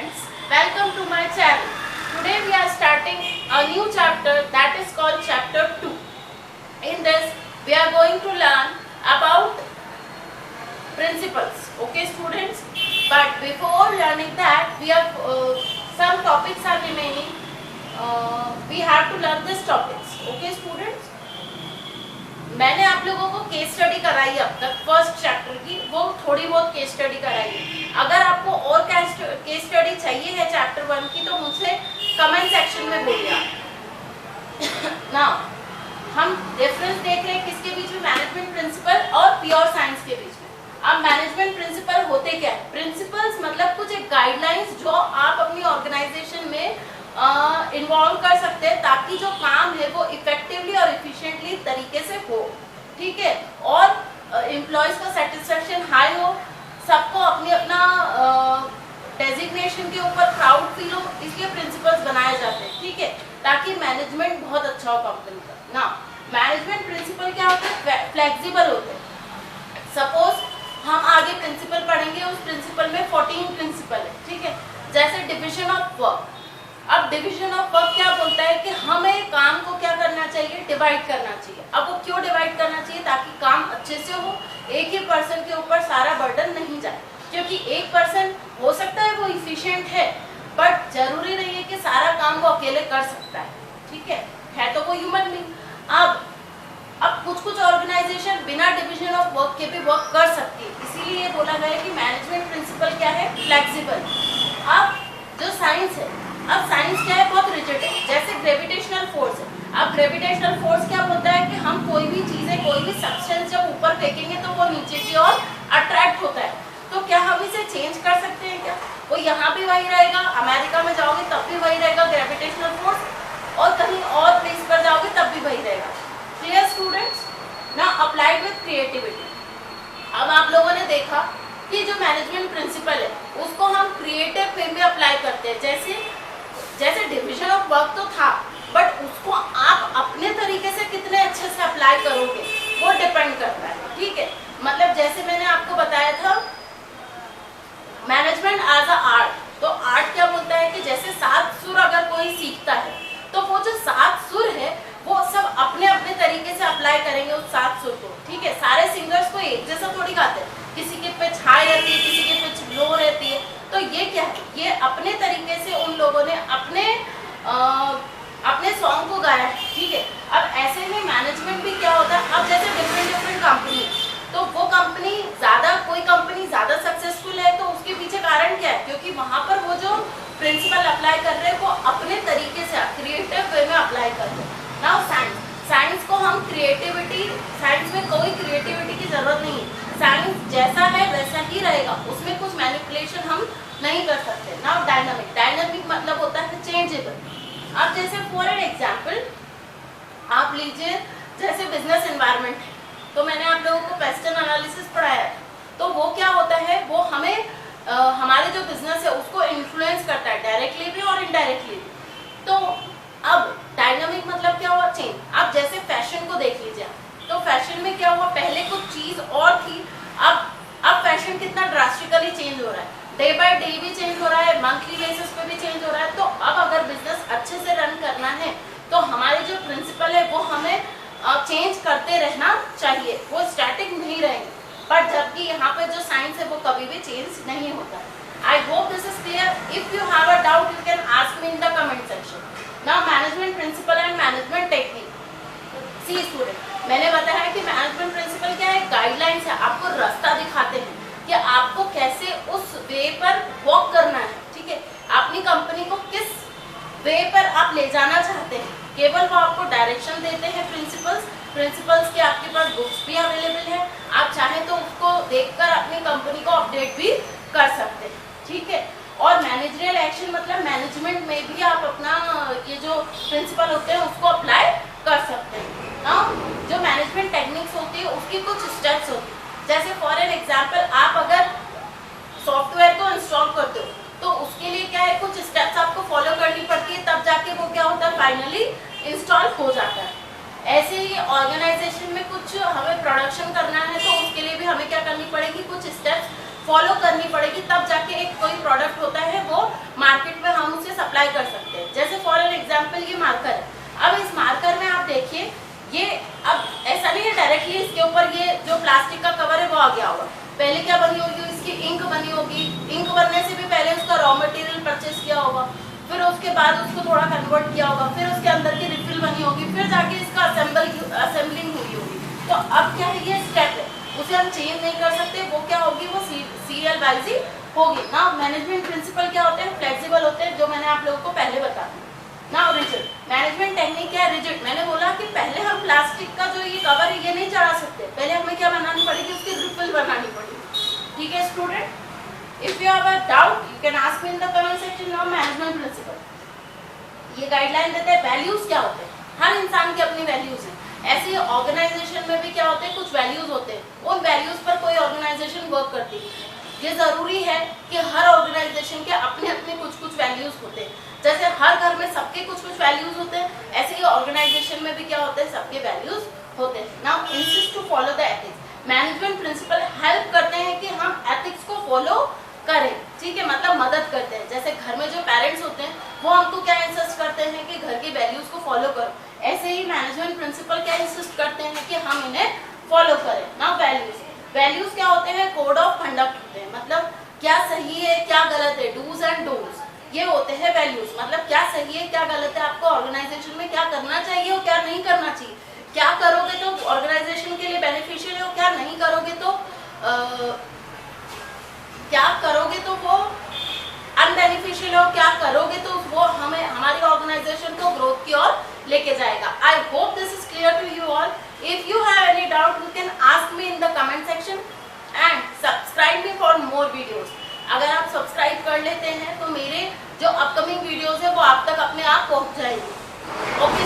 students, welcome to my channel. Today we are starting a new chapter that is called chapter 2. In this we are going to learn about principles. Okay students, but before learning that we have some topics are remaining. We have to learn these topics. Okay students, मैंने आप लोगों को case study कराई अब तक first chapter की, वो थोड़ी बहुत केस स्टडी कराई है. अगर आपको और केस स्टडी चाहिए है चैप्टर 1 की तो मुझसे कमेंट सेक्शन में बोलिए. ना हम रेफरेंस देख रहे हैं किसके बीच में, मैनेजमेंट प्रिंसिपल और प्योर साइंस के बीच में. अब मैनेजमेंट प्रिंसिपल होते क्या है? प्रिंसिपल्स मतलब कुछ एक गाइडलाइंस जो आप अपनी ऑर्गेनाइजेशन में इन्वॉल्व कर सकते हैं ताकि जो काम है वो इफेक्टिवली और इफिशिएंटली तरीके से हो. ठीक है, और एम्प्लॉयज का सेटिस्फेक्शन हाई हो, सबको अपनी अपना डेजिग्नेशन के ऊपर प्राउड फील हो, इसलिए प्रिंसिपल्स बनाए जाते हैं. ठीक है, ताकि मैनेजमेंट बहुत अच्छा हो कंपनी का. ना मैनेजमेंट प्रिंसिपल क्या होते हैं? फ्लेक्सिबल होते हैं. सपोज हम आगे प्रिंसिपल पढ़ेंगे, उस प्रिंसिपल में 14 प्रिंसिपल है. ठीक है, जैसे डिविजन ऑफ वर्क. अब डिवीजन ऑफ वर्क क्या बोलता है कि हमें काम को क्या करना चाहिए, डिवाइड करना चाहिए. अब वो क्यों डिवाइड करना चाहिए? ताकि काम अच्छे से हो, एक ही पर्सन के ऊपर सारा बर्डन नहीं जाए. क्योंकि एक पर्सन हो सकता है वो इफिशिएंट है, बट जरूरी नहीं है कि सारा काम वो अकेले कर सकता है. ठीक है तो वो ह्यूमन बीइंग. अब कुछ ऑर्गेनाइजेशन बिना डिवीजन ऑफ वर्क के भी वर्क कर सकती है, इसीलिए ये बोला गया है कि मैनेजमेंट प्रिंसिपल क्या है, फ्लेक्सिबल. अब जो साइंस है, अब साइंस क्या है, बहुत रिजिड है. जैसे ग्रेविटेशनल फोर्स है. अब ग्रेविटेशनल फोर्स क्या बोलता है कि हम कोई भी चीजें, कोई भी सब्सटेंस जब ऊपर फेंकेंगे तो वो नीचे की ओर अट्रैक्ट होता है. तो क्या हम इसे चेंज कर सकते हैं क्या? वो यहाँ भी वही रहेगा, अमेरिका में जाओगे तब भी वही रहेगा ग्रेविटेशनल फोर्स, और कहीं और प्लेस पर जाओगे तब भी वही रहेगा. Clear students? ना अप्लाइड विथ क्रिएटिविटी. अब आप लोगों ने देखा कि जो मैनेजमेंट प्रिंसिपल है उसको हम क्रिएटिव वे में अप्लाई करते हैं. जैसे डिवीजन ऑफ वर्क तो था, बट उसको आप अपने तरीके से कितने अच्छे से अप्लाई करोगे वो डिपेंड करता है. ठीक है, मतलब जैसे मैंने आपको बताया था मैनेजमेंट एज अ आर्ट. तो आर्ट क्या बोलता है कि जैसे 7 सुर अगर कोई सीखता है तो वो जो 7 सुर है वो सब अपने अपने तरीके से अप्लाई करेंगे उस 7 सुर को. ठीक है, सारे सिंगर्स को एक जैसा थोड़ी गाते हैं, किसी के पिच हाई रहती है, किसी के पिच लो रहती है. तो ये क्या है, ये अपने तरीके से उन लोगों ने अपने सॉन्ग को गाया है. ठीक है, अब ऐसे में मैनेजमेंट भी क्या होता है, अब जैसे डिफरेंट कंपनी, तो वो कंपनी कोई कंपनी ज्यादा सक्सेसफुल है तो उसके पीछे कारण क्या है? क्योंकि वहां पर वो जो प्रिंसिपल अप्लाई कर रहे हैं वो अपने तरीके से क्रिएटिव वे में अप्लाई कर रहे हैं. नाउ साइंस को हम क्रिएटिविटी, साइंस में कोई क्रिएटिविटी की जरूरत नहीं है. साइंस जैसा है वैसा ही रहेगा, उसमें कुछ मैनिपुलेशन हम नहीं कर सकते. नाउ डायनामिक मतलब होता है चेंजेबल. अब जैसे फॉर एन एग्जांपल आप लीजिए, जैसे बिजनेस एनवायरनमेंट है, तो मैंने आप लोगों को पेस्टन एनालिसिस पढ़ाया है. तो वो क्या होता है, वो हमें हमारे जो बिजनेस है उसको इन्फ्लुएंस करता है डायरेक्टली भी और इनडायरेक्टली भी. तो अब डायनामिक मतलब क्या हुआ, चेंज. अब जैसे फैशन को देख लीजिए, तो फैशन में क्या हुआ, पहले कुछ चीज और थी, अब फैशन कितना ड्रास्टिकली चेंज हो रहा है, डे बाय डे भी चेंज हो रहा है, मंथली बेसिस पे भी चेंज हो रहा है. तो अब अगर बिजनेस अच्छे से रन करना है तो हमारे जो प्रिंसिपल है वो हमें चेंज करते रहना चाहिए, वो स्टैटिक नहीं रहेंगे. बट जबकि यहाँ पे जो साइंस है वो कभी भी चेंज नहीं होता. I hope this is clear. If you have a doubt you can ask me in the comment section. Now management principle and management technique. See student, मैंने बताया कि मैनेजमेंट प्रिंसिपल क्या है, गाइडलाइंस है, आपको रास्ता दिखाते हैं कि आपको कैसे उस वे पर वॉक करना है. ठीक है, अपनी कंपनी को किस वे पर आप ले जाना चाहते हैं, केवल वो आपको डायरेक्शन देते हैं. प्रिंसिपल्स के आपके पास बुक्स भी अवेलेबल है, आप चाहें तो उसको देखकर अपनी कंपनी को अपडेट भी कर सकते हैं. ठीक है, और मैनेजरियल एक्शन मतलब मैनेजमेंट में भी आप अपना ये जो प्रिंसिपल होते हैं उसको अप्लाई कर सकते हैं. जो मैनेजमेंट टेक्निक्स होती है उसकी कुछ स्टेप्स होती है. जैसे फॉर एन एग्जांपल आप अगर सॉफ्टवेयर को इंस्टॉल करते हो तो उसके लिए क्या है, कुछ स्टेप्स आपको फॉलो करनी पड़ती है, तब जाके वो क्या होता है, फाइनली इंस्टॉल हो जाता है. ऐसे ही ऑर्गेनाइजेशन में कुछ हमें प्रोडक्शन करना है तो उसके लिए भी हमें क्या करनी पड़ेगी, कुछ स्टेप्स फॉलो करनी पड़ेगी, तब जाके एक कोई प्रोडक्ट होता है वो एग्जाम्पल ये मार्कर है। अब इस मार्कर में आप देखिए, ये अब ऐसा नहीं है डायरेक्टली इसके ऊपर ये जो प्लास्टिक का कवर है वो आ गया होगा। पहले क्या बनी होगी, इसकी इंक बनी होगी। इंक बनने से भी पहले उसका रॉ मटेरियल परचेज किया होगा, फिर उसके बाद उसको थोड़ा कन्वर्ट किया होगा, फिर उसके अंदर की रिफिल बनी होगी, फिर जाके इसका असेंबलिंग हुई होगी। तो अब क्या है, ये स्टेप है, उसे हम चेंज नहीं कर सकते। वो क्या होगी, वो CLYZ होगी ना। मैनेजमेंट प्रिंसिपल क्या होते हैं, फ्लेक्सिबल होते हैं, जो मैंने आप लोगों को पहले बताया ना। रिजिड मैनेजमेंट टेक्निक क्या है, रिजिड। मैंने बोला कि पहले हम प्लास्टिक का जो ये कवर है ये नहीं चढ़ा सकते, पहले हमें क्या बनानी पड़ेगी, उसकी रिफिल बनानी पड़ेगी। ठीक है student, if you have a doubt you can ask me in the comment section of management principle. ये गाइडलाइन देते हैं। वैल्यूज क्या होते हैं, हर इंसान की अपनी वैल्यूज है। ऐसे ही ऑर्गेनाइजेशन में भी क्या होते हैं, कुछ वैल्यूज होते हैं, उन वैल्यूज पर कोई ऑर्गेनाइजेशन वर्क करती है। ये जरूरी है कि हर ऑर्गेनाइजेशन के अपने अपने कुछ कुछ वैल्यूज होते हैं। जैसे हर घर में सबके कुछ कुछ वैल्यूज होते हैं, ऐसे ही ऑर्गेनाइजेशन में भी क्या होते हैं, सबके वैल्यूज होते हैं। Now insist to follow the ethics. Management principle help करते हैं कि हम एथिक्स को फॉलो करें। ठीक है, मतलब मदद करते हैं। जैसे घर में जो पेरेंट्स होते हैं वो हमको क्या इंसिस्ट करते हैं कि घर की वैल्यूज को फॉलो करो, ऐसे ही मैनेजमेंट प्रिंसिपल क्या इंसिस्ट करते हैं कि हम इन्हें फॉलो करें ना। वैल्यूज क्या होते हैं, कोड ऑफ कंडक्ट होते हैं, मतलब क्या सही है क्या गलत है, डूज एंड डोंट्स, ये होते हैं वैल्यूज। मतलब क्या सही है क्या गलत है, आपको ऑर्गेनाइजेशन में क्या करना चाहिए और क्या नहीं करना चाहिए, क्या करोगे तो ऑर्गेनाइजेशन के लिए बेनिफिशियल है और क्या नहीं करोगे तो क्या करोगे तो वो अनबेनिफिशियल है और क्या करोगे तो वो हमें हमारी ऑर्गेनाइजेशन को ग्रोथ की ओर लेके जाएगा। I hope this is clear to you all. If you have any doubt you can ask me in the comment section and subscribe me for more videos. अगर आप सब्सक्राइब कर लेते हैं तो मेरे जो अपकमिंग वीडियोस है वो आप तक अपने आप पहुंच जाएंगे। ओके।